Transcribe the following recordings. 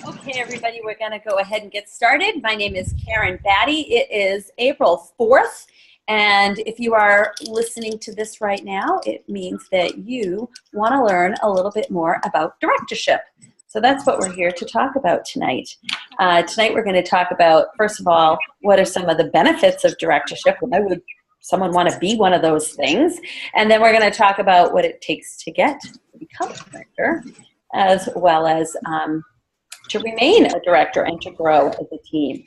Okay, everybody, we're going to go ahead and get started. My name is Karen Batty. It is April 4th, and if you are listening to this right now, it means that you want to learn a little bit more about directorship. So that's what we're here to talk about tonight. Tonight we're going to talk about, first of all, what are some of the benefits of directorship? Why would someone want to be one of those things? And then we're going to talk about what it takes to become a director, as well as to remain a director and to grow as a team.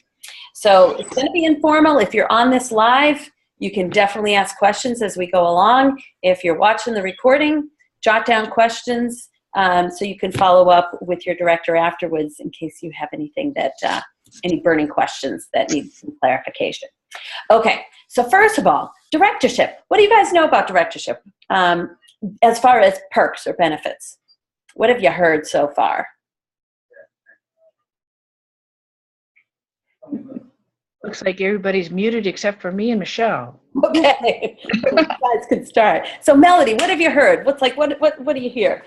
So it's going to be informal. If you're on this live, you can definitely ask questions as we go along. If you're watching the recording, jot down questions so you can follow up with your director afterwards in case you have anything that, any burning questions that need some clarification. Okay, so first of all, directorship. What do you guys know about directorship as far as perks or benefits? What have you heard so far? Looks like everybody's muted except for me and Michelle. Okay, you guys can start. So Melody, what have you heard? What do you hear?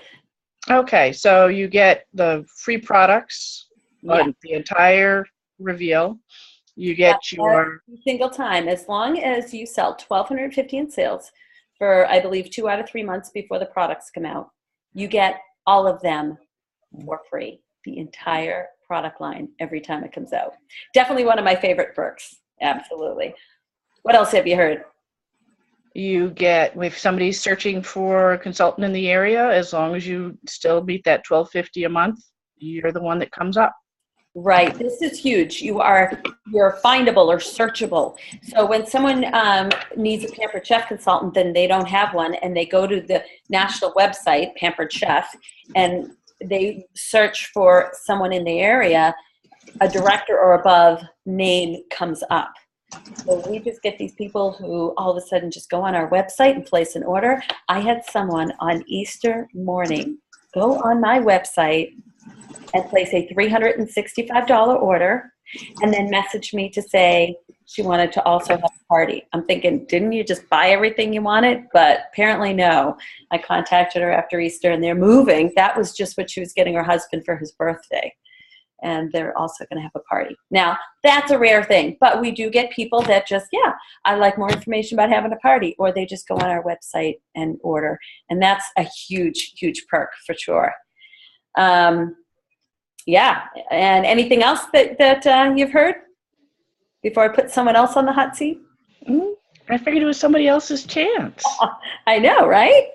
Okay, so you get the free products on the entire reveal. You get your every single time, as long as you sell $1,250 in sales for, I believe, 2 out of 3 months before the products come out, you get all of them for free. The entire product line every time it comes out. Definitely one of my favorite perks. Absolutely. What else have you heard? You get, if somebody's searching for a consultant in the area, as long as you still meet that $1,250 a month, you're the one that comes up. Right. This is huge. You're findable or searchable. So when someone needs a Pampered Chef consultant, then they don't have one, and they go to the national website, Pampered Chef, and they search for someone in the area, a director or above name comes up. So we just get these people who all of a sudden just go on our website and place an order. I had someone on Easter morning go on my website and place a $365 order and then message me to say she wanted to also have a party. I'm thinking, didn't you just buy everything you wanted? But apparently no. I contacted her after Easter and they're moving. That was just what she was getting her husband for his birthday. And they're also going to have a party. Now, that's a rare thing, but we do get people that just, I like more information about having a party, or they just go on our website and order. And that's a huge, huge perk for sure. Yeah, and anything else that you've heard before I put someone else on the hot seat? I figured it was somebody else's chance. I know, right?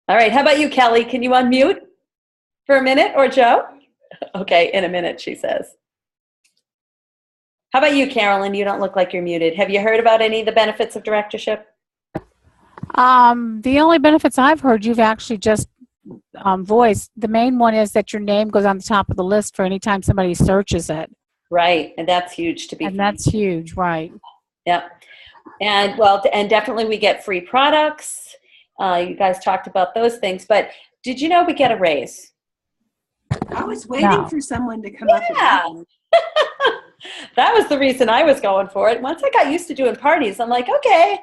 All right, how about you, Kelly? Can you unmute for a minute, or Joe? Okay, in a minute, she says. How about you, Carolyn? You don't look like you're muted. Have you heard about any of the benefits of directorship? The only benefits I've heard you've actually just voiced. The main one is that your name goes on the top of the list for any time somebody searches it. Right, and that's huge to be. And that's huge, right? Yep. And well, and definitely we get free products. You guys talked about those things, but did you know we get a raise? I was waiting for someone to come up with that one. That was the reason I was going for it. Once I got used to doing parties, I'm like, okay,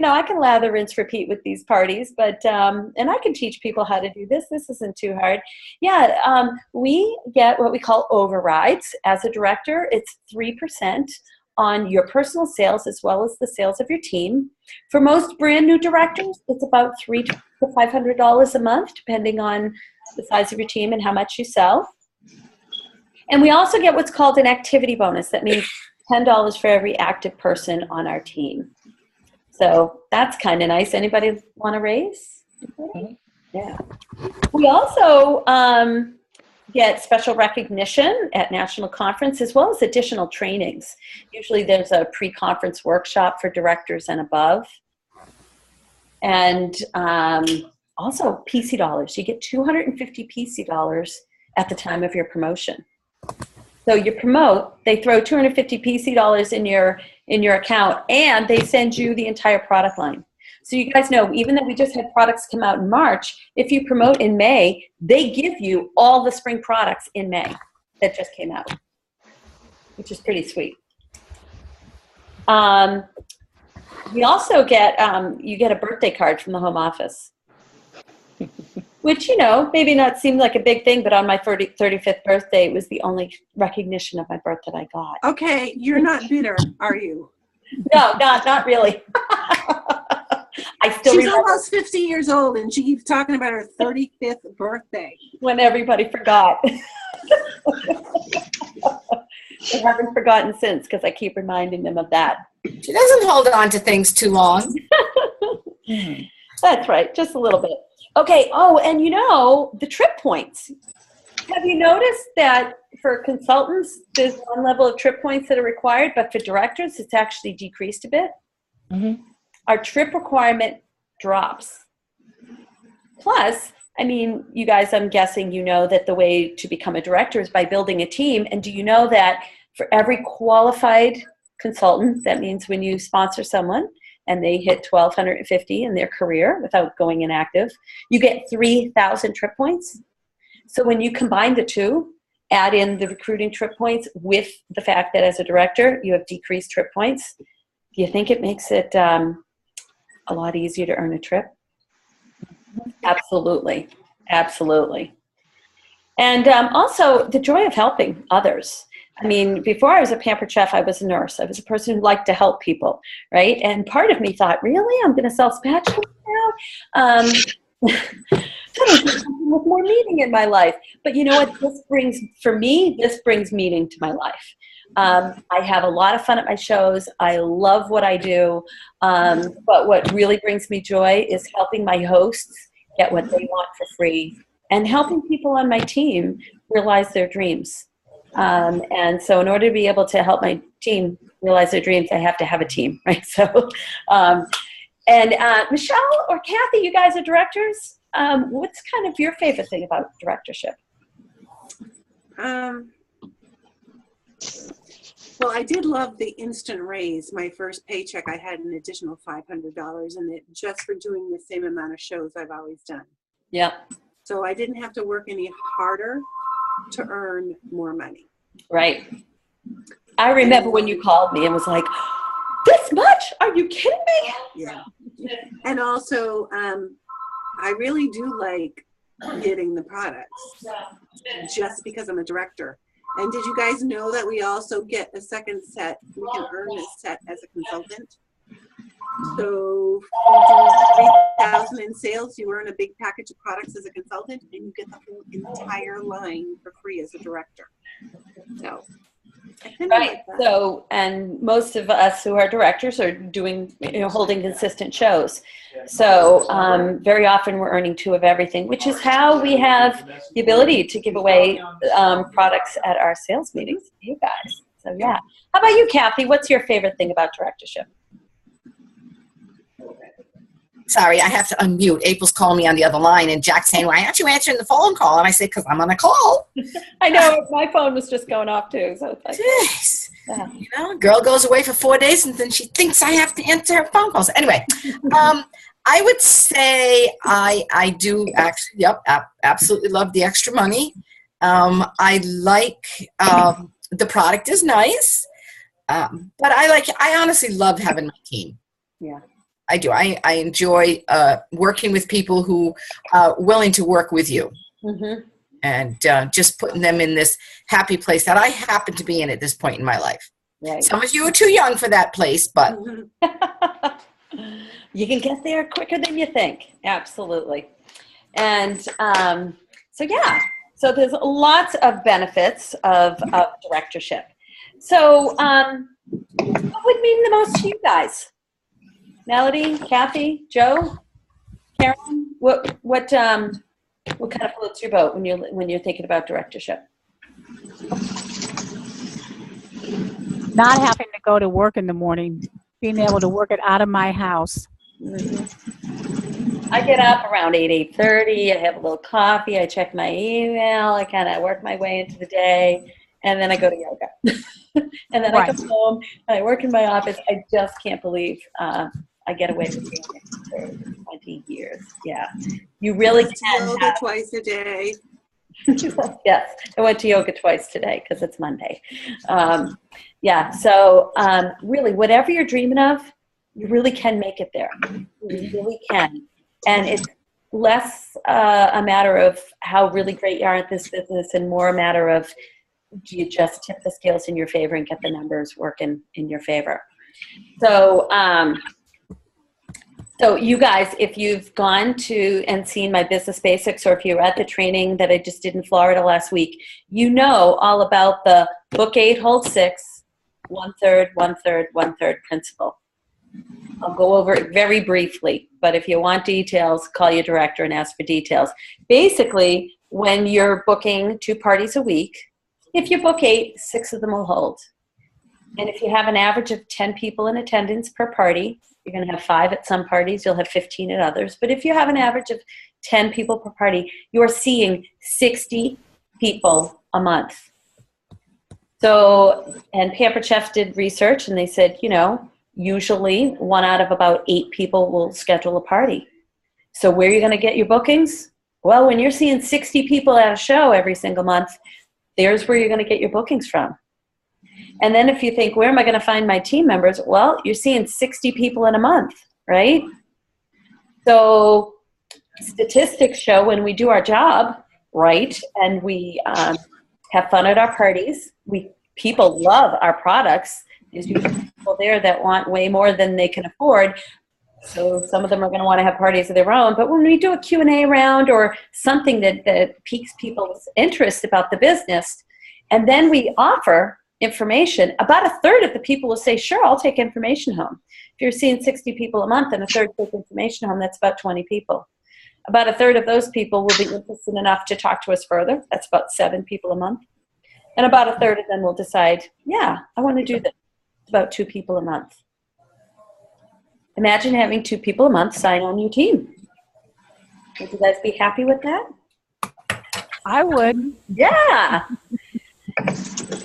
I can lather, rinse, repeat with these parties, but, and I can teach people how to do this. This isn't too hard. Yeah, we get what we call overrides. As a director, it's 3% on your personal sales as well as the sales of your team. For most brand new directors, it's about $300 to $500 a month, depending on the size of your team and how much you sell. And we also get what's called an activity bonus. That means $10 for every active person on our team. So that's kind of nice. Anybody want to raise? Yeah. We also get special recognition at national conference as well as additional trainings. Usually there's a pre-conference workshop for directors and above. And also PC dollars. You get 250 PC dollars at the time of your promotion. So you promote, they throw 250 PC dollars in your account, and they send you the entire product line. So you guys know, even though we just had products come out in March, if you promote in May, they give you all the spring products in May that just came out, which is pretty sweet. We also get, you get a birthday card from the home office. which, maybe not seemed like a big thing, but on my 35th birthday, it was the only recognition of my birth that I got. Okay, you're not bitter, are you? No, not really. I still She's remember almost 50 years old, and she keeps talking about her 35th birthday. when everybody forgot. I haven't forgotten since because I keep reminding them of that. She doesn't hold on to things too long. That's right, just a little bit. Okay, and the trip points. Have you noticed that for consultants, there's one level of trip points that are required, but for directors, it's actually decreased a bit? Mm-hmm. Our trip requirement drops. Plus, you guys, I'm guessing you know that the way to become a director is by building a team. And do you know that for every qualified consultant, that means when you sponsor someone and they hit 1,250 in their career without going inactive, you get 3,000 trip points. So when you combine the two, add in the recruiting trip points with the fact that as a director, you have decreased trip points, do you think it makes it a lot easier to earn a trip? Absolutely. Absolutely. And also the joy of helping others. Before I was a Pampered Chef, I was a nurse. I was a person who liked to help people, right? And part of me thought, really? I'm going to sell spatulas now? With more meaning in my life. But you know what? This brings meaning to my life. I have a lot of fun at my shows. I love what I do. But what really brings me joy is helping my hosts get what they want for free and helping people on my team realize their dreams. And so in order to be able to help my team realize their dreams, I have to have a team, right? So, Michelle or Kathy, you guys are directors. What's kind of your favorite thing about directorship? Well, I did love the instant raise. My first paycheck, I had an additional $500 in it just for doing the same amount of shows I've always done. Yeah. So I didn't have to work any harder to earn more money. Right. I remember when you called me and was like, this much? Are you kidding me? Yeah. And also, I really do like getting the products just because I'm a director. And did you guys know that we also get a second set? We can earn a set as a consultant. So if you do 3,000 in sales, you earn a big package of products as a consultant, and you get the whole entire line for free as a director. So I kind of like that. So, and most of us who are directors are doing, holding consistent shows. So very often we're earning two of everything, which is how we have the ability to give away products at our sales meetings to you guys. So yeah. How about you, Kathy? What's your favorite thing about directorship? Sorry, I have to unmute. April's calling me on the other line, and Jack's saying, why aren't you answering the phone call? And I say, because I'm on a call. I know. My phone was just going off, too. So it's like, Jeez. yeah. Girl goes away for 4 days, and then she thinks I have to answer her phone calls. Anyway, I would say I do actually, absolutely love the extra money. I like the product is nice, but I honestly love having my team. Yeah. I do. I enjoy working with people who are willing to work with you, and just putting them in this happy place that I happen to be in at this point in my life. Right. Some of you are too young for that place, but you can get there quicker than you think. Absolutely. And so there's lots of benefits of directorship. So what would mean the most to you guys? Melody, Kathy, Joe, Karen, what kind of floats your boat when you're thinking about directorship? Not having to go to work in the morning, being able to work it out of my house. I get up around 8:30. I have a little coffee. I check my email. I kind of work my way into the day, and then I go to yoga. And then I come home and I work in my office. I just can't believe I get away with doing it for 20 years. Yeah. You really can. Yoga twice a day. Yes. I went to yoga twice today because it's Monday. So really, whatever you're dreaming of, you really can make it there. You really can. And it's less a matter of how really great you are at this business and more a matter of, do you just tip the scales in your favor and get the numbers working in your favor? So, so you guys, if you've gone to and seen my business basics, or if you're at the training that I just did in Florida last week, you know all about the book 8, hold 6, 1/3, 1/3, 1/3 principle. I'll go over it very briefly, but if you want details, call your director and ask for details. Basically, when you're booking 2 parties a week, if you book 8, 6 of them will hold. And if you have an average of 10 people in attendance per party, you're going to have 5 at some parties, you'll have 15 at others. But if you have an average of 10 people per party, you're seeing 60 people a month. So, and Pampered Chef did research, and they said, you know, usually 1 out of about 8 people will schedule a party. So where are you going to get your bookings? Well, when you're seeing 60 people at a show every single month, there's where you're going to get your bookings from. And then if you think, where am I going to find my team members? Well, you're seeing 60 people in a month, right? So statistics show when we do our job right and we have fun at our parties, people love our products. There's usually people there that want way more than they can afford. So some of them are going to want to have parties of their own. But when we do a Q&A round or something that piques people's interest about the business, and then we offer information, about 1/3 of the people will say, sure, I'll take information home. If you're seeing 60 people a month and 1/3 take information home, that's about 20 people. About 1/3 of those people will be interested enough to talk to us further. That's about 7 people a month. And about 1/3 of them will decide, yeah, I want to do this. It's about 2 people a month. Imagine having 2 people a month sign on your team. Would you guys be happy with that? I would. Yeah.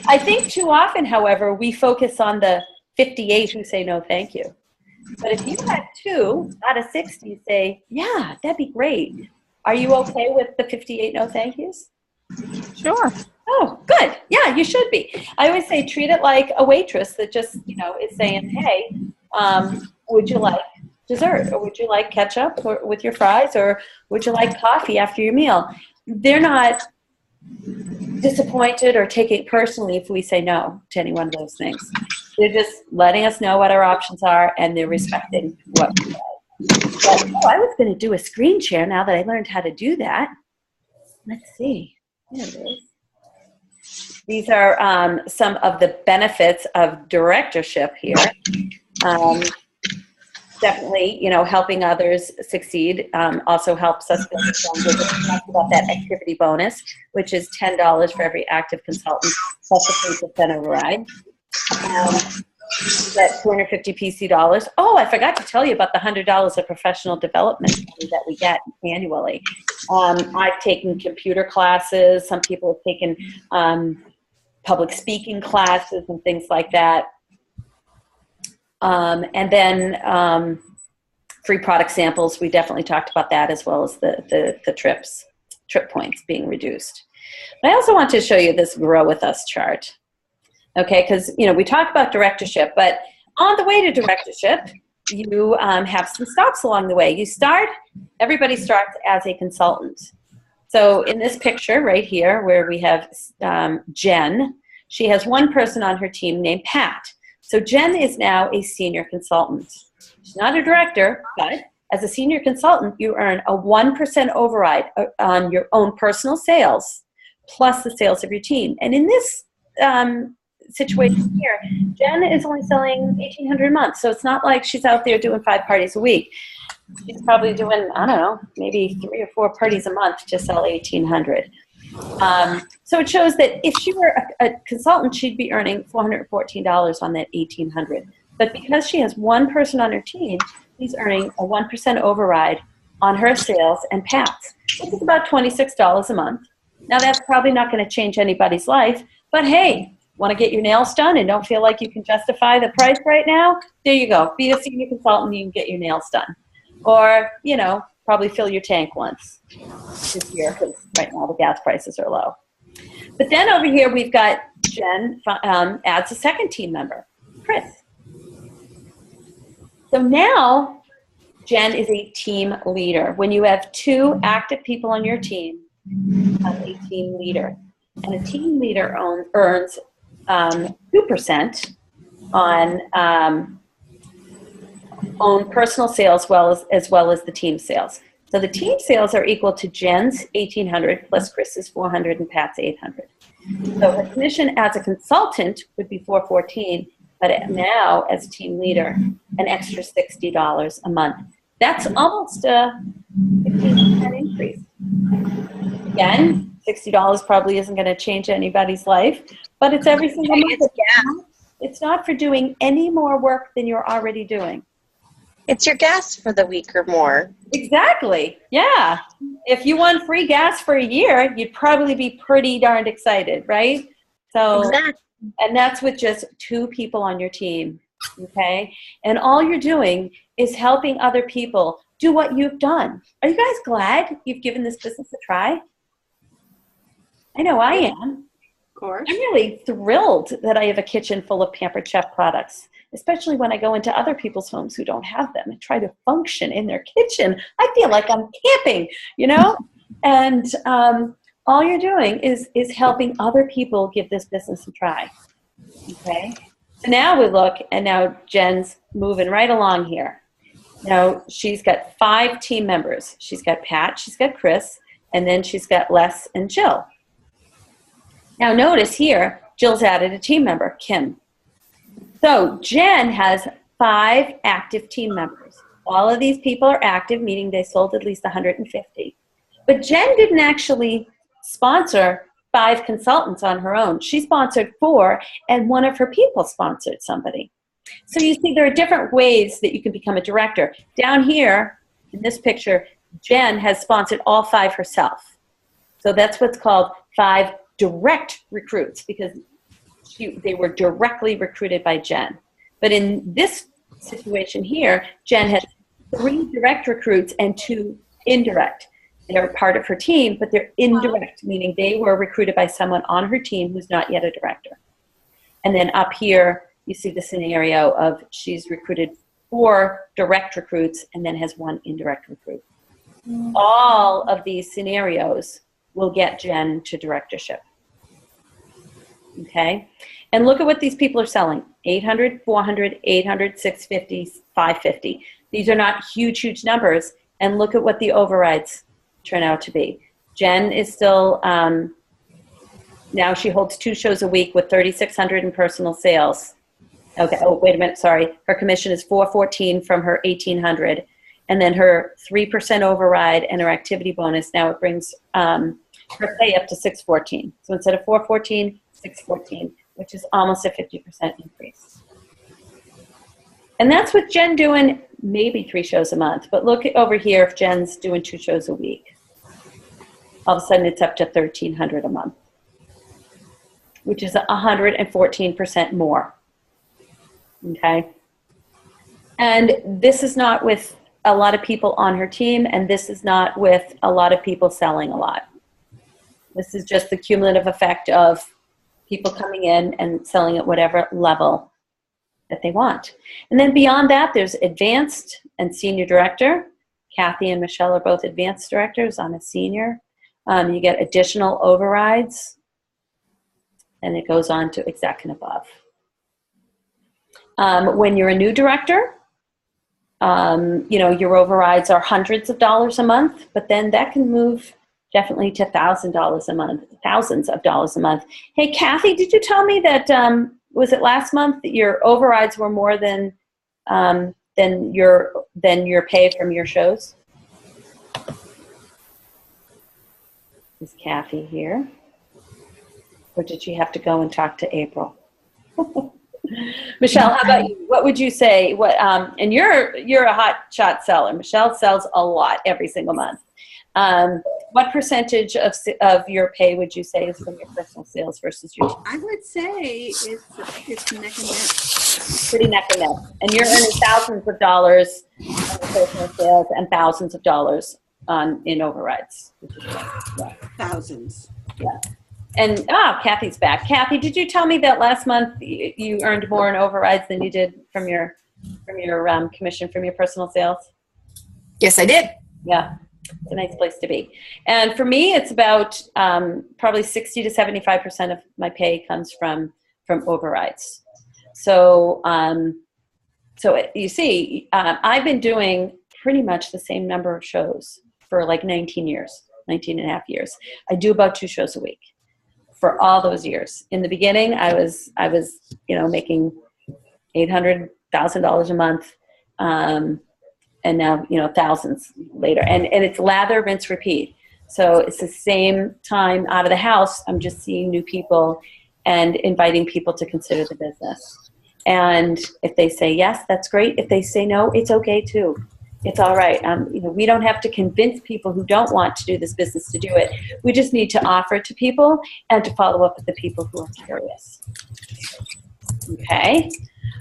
I think too often, however, we focus on the 58 who say no thank you. But if you had 2 out of 60 say, yeah, that'd be great. Are you okay with the 58 no thank yous? Sure. Oh, good. Yeah, you should be. I always say treat it like a waitress that just, you know, is saying, hey, would you like dessert? Or would you like ketchup with your fries? Or would you like coffee after your meal? They're not disappointed or taking it personally if we say no to any one of those things. They're just letting us know what our options are, and they're respecting what we say. But, I was going to do a screen share now that I learned how to do that. Let's see. There it is. These are some of the benefits of directorship here. Definitely, you know, helping others succeed also helps us build a strong business. We talked about that activity bonus, which is $10 for every active consultant, plus a 3% override. That 250 PC dollars. Oh, I forgot to tell you about the $100 of professional development that we get annually. I've taken computer classes. Some people have taken public speaking classes and things like that. And then free product samples, we definitely talked about that, as well as the trip points being reduced. But I also want to show you this Grow With Us chart. Okay, because, you know, we talk about directorship, but on the way to directorship, you have some stops along the way. Everybody starts as a consultant. So in this picture right here, where we have Jen, she has one person on her team named Pat. So Jen is now a senior consultant. She's not a director, but as a senior consultant, you earn a 1% override on your own personal sales, plus the sales of your team. And in this situation here, Jen is only selling $1,800 a month. So it's not like she's out there doing 5 parties a week. She's probably doing, I don't know, maybe 3 or 4 parties a month to sell $1,800. So it shows that if she were a consultant, she'd be earning $414 on that $1,800. But because she has one person on her team, she's earning a 1% override on her sales and Pat's, which is about $26 a month. Now that's probably not going to change anybody's life, but hey, want to get your nails done and don't feel like you can justify the price right now? There you go. Be a senior consultant, you can get your nails done. Or, you know, probably fill your tank once this year, because right now the gas prices are low. But then over here we've got Jen adds a second team member, Chris. So now Jen is a team leader. When you have 2 active people on your team, you have a team leader. And a team leader earns 2% on own personal sales as well as the team sales. So the team sales are equal to Jen's $1,800 plus Chris's $400 and Pat's $800. So her commission as a consultant would be $414, but now as a team leader, an extra $60 a month. That's almost a 15% increase. Again, $60 probably isn't going to change anybody's life, but it's every single month. It's not for doing any more work than you're already doing. It's your gas for the week or more. Exactly. Yeah. If you won free gas for a year, you'd probably be pretty darned excited, right? So, Exactly. and that's with just 2 people on your team. Okay. And all you're doing is helping other people do what you've done. Are you guys glad you've given this business a try? I know I am. Of course. I'm really thrilled that I have a kitchen full of Pampered Chef products, especially when I go into other people's homes who don't have them and try to function in their kitchen. I feel like I'm camping, you know? And all you're doing is helping other people give this business a try. Okay? So now we look, and now Jen's moving right along here. Now she's got 5 team members. She's got Pat, she's got Chris, and then she's got Les and Jill. Now notice here, Jill's added a team member, Kim. So Jen has 5 active team members. All of these people are active, meaning they sold at least 150. But Jen didn't actually sponsor 5 consultants on her own. She sponsored 4, and one of her people sponsored somebody. So you see, there are different ways that you can become a director. Down here, in this picture, Jen has sponsored all 5 herself. So that's what's called 5 direct recruits, because they were directly recruited by Jen. But in this situation here, Jen has 3 direct recruits and 2 indirect. They're part of her team, but they're indirect, meaning they were recruited by someone on her team who's not yet a director. And then up here, you see the scenario of she's recruited 4 direct recruits and then has 1 indirect recruit. All of these scenarios will get Jen to directorship. Okay? And look at what these people are selling. 800, 400, 800, 650, 550. These are not huge, huge numbers. And look at what the overrides turn out to be. Jen is still, now she holds 2 shows a week with 3,600 in personal sales. Okay, oh, wait a minute, sorry. Her commission is $414 from her 1,800. And then her 3% override and her activity bonus, now it brings her pay up to $614. So instead of $414, $614, which is almost a 50% increase. And that's with Jen doing maybe 3 shows a month. But look over here, if Jen's doing 2 shows a week, all of a sudden it's up to $1,300 a month, which is 114% more. Okay? And this is not with a lot of people on her team, and this is not with a lot of people selling a lot. This is just the cumulative effect of people coming in and selling at whatever level that they want. And then beyond that, there's advanced and senior director. Kathy and Michelle are both advanced directors. I'm a senior. You get additional overrides, and it goes on to exec and above. When you're a new director, you know, your overrides are hundreds of dollars a month, but then that can move definitely to $1,000 a month, thousands of dollars a month. Hey, Kathy, did you tell me that, was it last month that your overrides were more than your pay from your shows? Is Kathy here? Or did she have to go and talk to April? Michelle, how about you? What would you say? What and you're a hot shot seller. Michelle sells a lot every single month. What percentage of your pay would you say is from your personal sales versus your? I would say it's neck and neck. Pretty neck and neck. And you're earning thousands of dollars on your personal sales and thousands of dollars in overrides. Yeah. Thousands. Yeah. And Kathy's back. Kathy, did you tell me that last month you earned more in overrides than you did from your commission from your personal sales? Yes, I did. Yeah, it's a nice place to be. And for me, it's about probably 60 to 75% of my pay comes from overrides. So, you see, I've been doing pretty much the same number of shows for like 19 and a half years. I do about 2 shows a week for all those years. In the beginning, I was making $800,000 a month. And now, thousands later. And it's lather, rinse, repeat. So it's the same time out of the house. I'm just seeing new people and inviting people to consider the business. And if they say yes, that's great. If they say no, it's okay too. It's all right. We don't have to convince people who don't want to do this business to do it. We just need to offer it to people and to follow up with the people who are curious. Okay.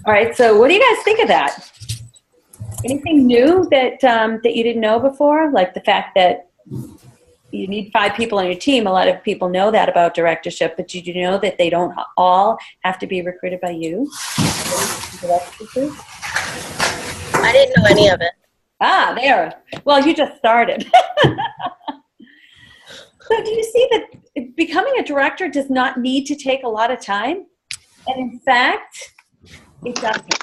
All right. So what do you guys think of that? Anything new that you didn't know before? Like the fact that you need 5 people on your team. A lot of people know that about directorship, but did you know that they don't all have to be recruited by you? I didn't know any of it. Ah, there. Well, you just started. So do you see that becoming a director does not need to take a lot of time? And in fact, it doesn't.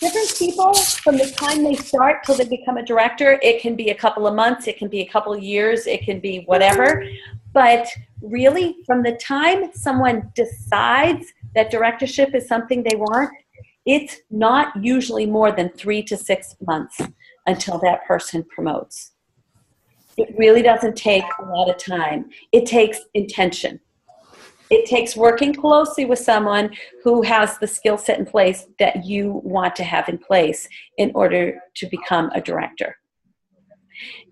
Different people, from the time they start till they become a director, it can be a couple of months, it can be a couple of years, it can be whatever. But really, from the time someone decides that directorship is something they want, it's not usually more than 3 to 6 months until that person promotes. It really doesn't take a lot of time. It takes intention. It takes working closely with someone who has the skill set in place that you want to have in place in order to become a director.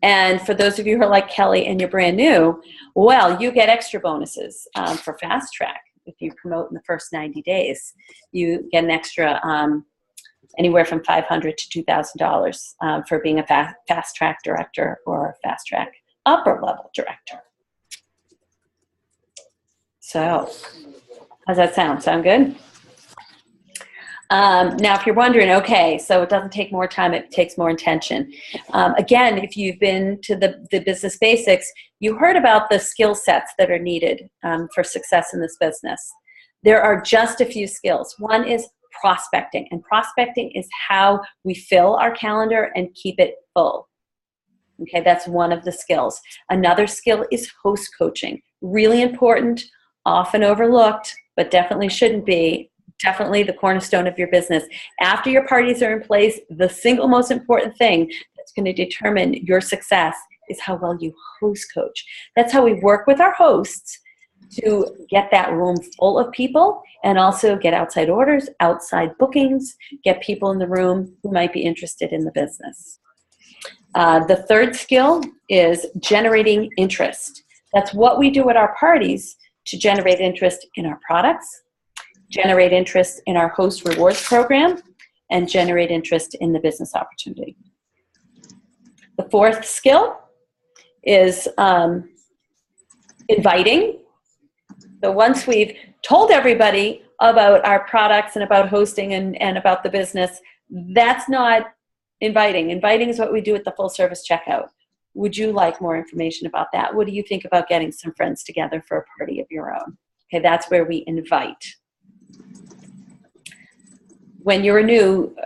And for those of you who are like Kelly and you're brand new, well, you get extra bonuses for Fast Track. If you promote in the first 90 days, you get an extra anywhere from $500 to $2,000 for being a Fast Track director or a Fast Track upper level director. So, how's that sound? Sound good? Now, if you're wondering, okay, so it doesn't take more time, it takes more intention. Again, if you've been to the business basics, you heard about the skill sets that are needed for success in this business. There are just a few skills. One is prospecting, and prospecting is how we fill our calendar and keep it full. Okay, that's one of the skills. Another skill is host coaching. Really important. Often overlooked, but definitely shouldn't be, definitely the cornerstone of your business. After your parties are in place, the single most important thing that's going to determine your success is how well you host coach. That's how we work with our hosts to get that room full of people and also get outside orders, outside bookings, get people in the room who might be interested in the business. The third skill is generating interest. That's what we do at our parties to generate interest in our products, generate interest in our host rewards program, and generate interest in the business opportunity. The fourth skill is inviting. So once we've told everybody about our products and about hosting and about the business, that's not inviting. Inviting is what we do at the full service checkout. Would you like more information about that? What do you think about getting some friends together for a party of your own? Okay, that's where we invite. When you're new,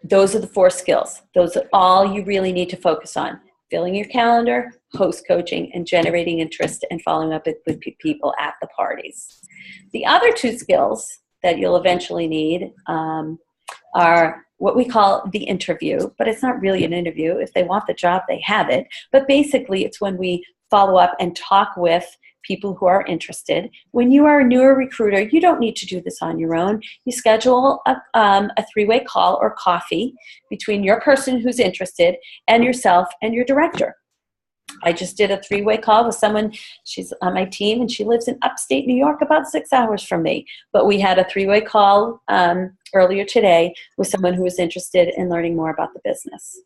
those are the 4 skills. Those are all you really need to focus on. Filling your calendar, host coaching, and generating interest and following up with people at the parties. The other 2 skills that you'll eventually need are what we call the interview, but it's not really an interview. If they want the job, they have it. But basically, it's when we follow up and talk with people who are interested. When you are a newer recruiter, you don't need to do this on your own. You schedule a 3-way call or coffee between your person who's interested and yourself and your director. I just did a 3-way call with someone. She's on my team, and she lives in upstate New York, about 6 hours from me. But we had a 3-way call earlier today with someone who was interested in learning more about the business.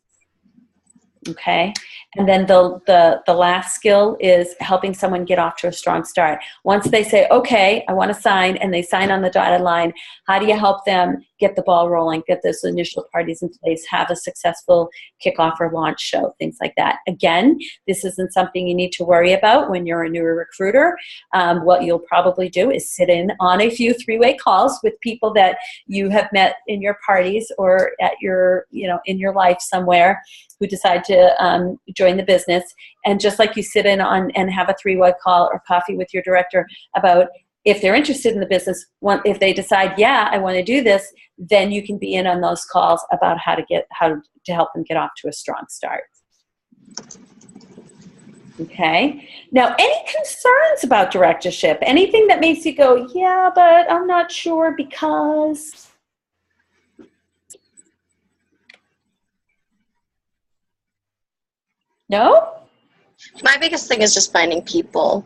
Okay. And then the last skill is helping someone get off to a strong start. Once they say, okay, I want to sign, and they sign on the dotted line, how do you help them get the ball rolling, get those initial parties in place, have a successful kickoff or launch show, things like that. Again, this isn't something you need to worry about when you're a newer recruiter. What you'll probably do is sit in on a few three-way calls with people that you have met in your parties or at your, in your life somewhere, who decide to join the business. And just like you sit in on and have a three-way call or coffee with your director about if they're interested in the business, if they decide, yeah, I want to do this, then you can be in on those calls about how to help them get off to a strong start. Okay. Now, any concerns about directorship? Anything that makes you go, yeah, but I'm not sure because... No? My biggest thing is just finding people.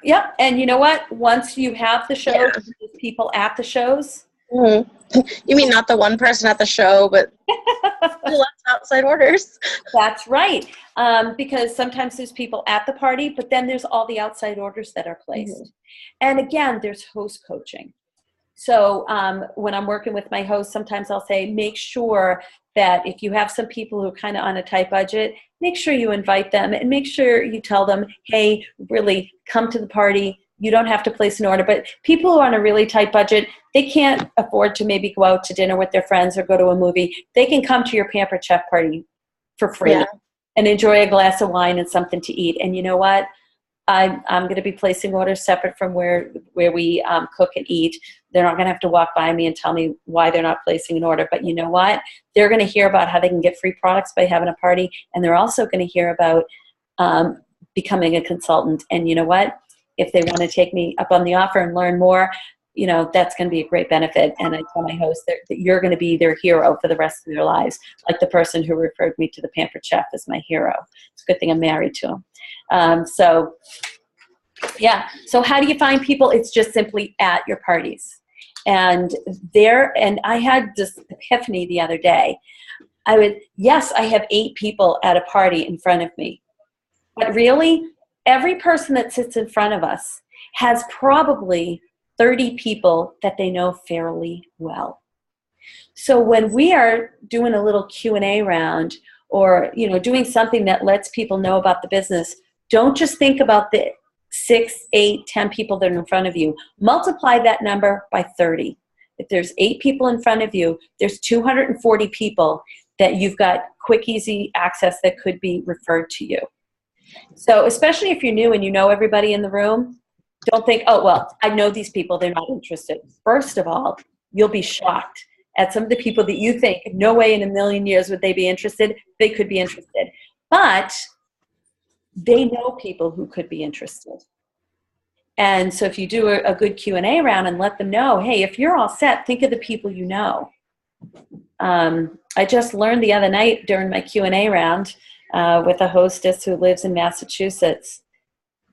Yep. And you know what? Once you have the show, there's people at the shows. Mm-hmm. You mean not the one person at the show, but lots of outside orders. That's right. Because sometimes there's people at the party, but then there's all the outside orders that are placed. Mm-hmm. And again, there's host coaching. So when I'm working with my host, sometimes I'll say, make sure that if you have some people who are kind of on a tight budget, make sure you invite them and make sure you tell them, hey, really come to the party. You don't have to place an order. But people who are on a really tight budget, they can't afford to maybe go out to dinner with their friends or go to a movie. They can come to your Pampered Chef party for free and enjoy a glass of wine and something to eat. And you know what? I'm going to be placing orders separate from where we cook and eat. They're not going to have to walk by me and tell me why they're not placing an order. But you know what? They're going to hear about how they can get free products by having a party. And they're also going to hear about becoming a consultant. And you know what? If they want to take me up on the offer and learn more, that's going to be a great benefit. And I tell my host that you're going to be their hero for the rest of their lives. Like the person who referred me to the Pampered Chef is my hero. It's a good thing I'm married to him. So how do you find people? It's just simply at your parties. And I had this epiphany the other day. I have 8 people at a party in front of me. But really, every person that sits in front of us has probably 30 people that they know fairly well. So when we are doing a little Q&A round or, doing something that lets people know about the business, don't just think about the 6, 8, 10 people that are in front of you. Multiply that number by 30. If there's 8 people in front of you, there's 240 people that you've got quick, easy access that could be referred to you. So especially if you're new and you know everybody in the room, don't think, oh, well, I know these people, they're not interested. First of all, you'll be shocked at some of the people that you think, no way in a million years would they be interested. They could be interested. But they know people who could be interested. And so if you do a good Q&A round and let them know, hey, if you're all set, think of the people you know. I just learned the other night during my Q&A round with a hostess who lives in Massachusetts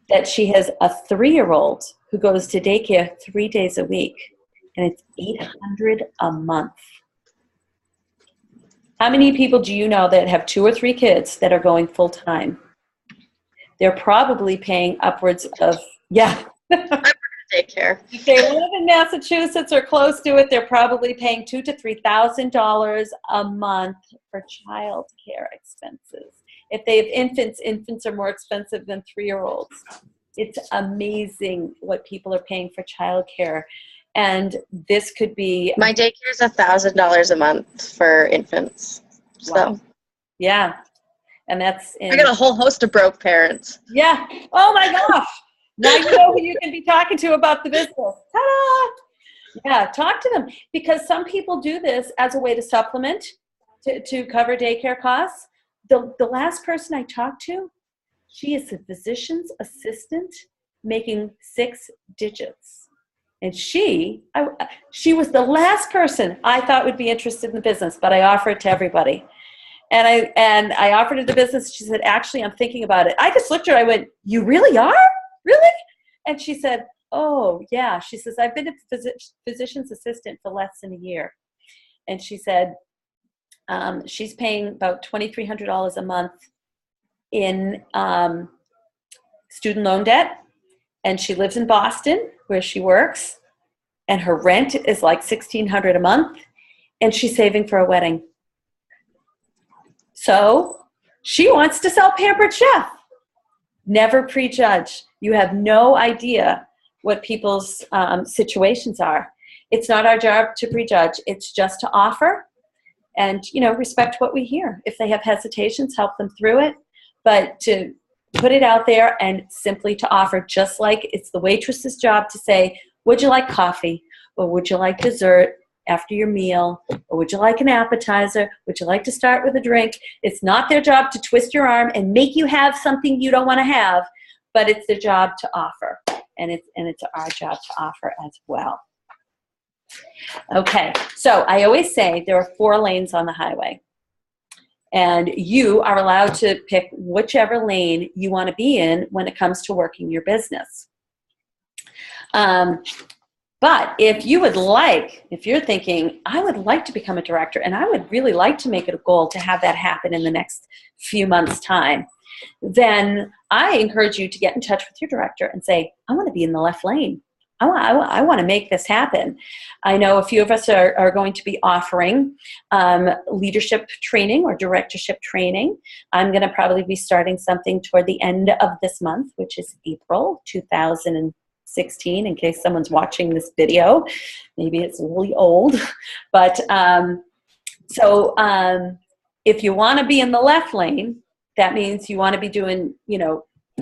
that she has a 3-year-old who goes to daycare 3 days a week, and it's $800 a month. How many people do you know that have 2 or 3 kids that are going full time? They're probably paying upwards of, Daycare. If they live in Massachusetts or close to it, they're probably paying $2,000 to $3,000 a month for child care expenses. If they have infants are more expensive than 3-year-olds. It's amazing what people are paying for child care. And this could be... My daycare is $1,000 a month for infants. So. Wow. Yeah. And that's... I got a whole host of broke parents. Yeah. Oh my gosh. Now you know who you can be talking to about the business. Ta-da! Yeah, talk to them. Because some people do this as a way to supplement, to cover daycare costs. The last person I talked to, she is a physician's assistant making 6 digits. And she was the last person I thought would be interested in the business, but I offered it to everybody. And I offered her the business. She said, actually, I'm thinking about it. I just looked at her. I went, you really are? Really? And she said, oh, yeah. She says, I've been a physician's assistant for less than a year. And she said, She's paying about $2,300 a month in student loan debt, and she lives in Boston where she works, and her rent is like $1,600 a month, and she's saving for a wedding. So she wants to sell Pampered Chef. Never prejudge. You have no idea what people's situations are. It's not our job to prejudge. It's just to offer and, respect what we hear. If they have hesitations, help them through it. But to put it out there and simply to offer, just like it's the waitress's job to say, would you like coffee? Or would you like dessert after your meal? Or would you like an appetizer? Would you like to start with a drink? It's not their job to twist your arm and make you have something you don't want to have, but it's their job to offer. And it's our job to offer as well. Okay, so I always say there are 4 lanes on the highway. And you are allowed to pick whichever lane you want to be in when it comes to working your business. But if you're thinking, I would like to become a director and I would really like to make it a goal to have that happen in the next few months' time, then I encourage you to get in touch with your director and say, I want to be in the left lane. I want to make this happen. I know a few of us are going to be offering leadership training or directorship training. I'm going to probably be starting something toward the end of this month, which is April 2016, in case someone's watching this video. Maybe it's really old. But if you want to be in the left lane, that means you want to be doing,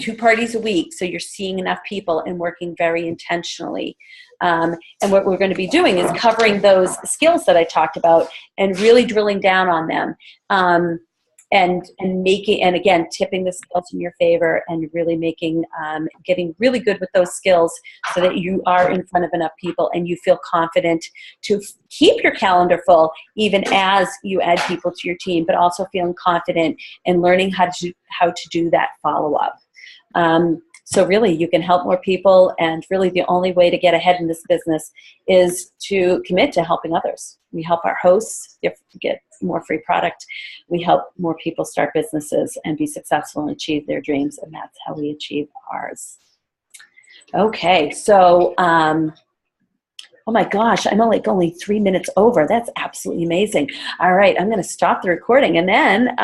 2 parties a week, so you're seeing enough people and working very intentionally. And what we're going to be doing is covering those skills that I talked about and really drilling down on them, and again, tipping the skills in your favor and really getting really good with those skills so that you are in front of enough people and you feel confident to keep your calendar full even as you add people to your team, but also feeling confident and learning how to do that follow-up. So really, you can help more people, and really the only way to get ahead in this business is to commit to helping others. We help our hosts get more free product. We help more people start businesses and be successful and achieve their dreams, and that's how we achieve ours. Okay, so, oh my gosh, I'm only 3 minutes over. That's absolutely amazing. All right, I'm going to stop the recording, and then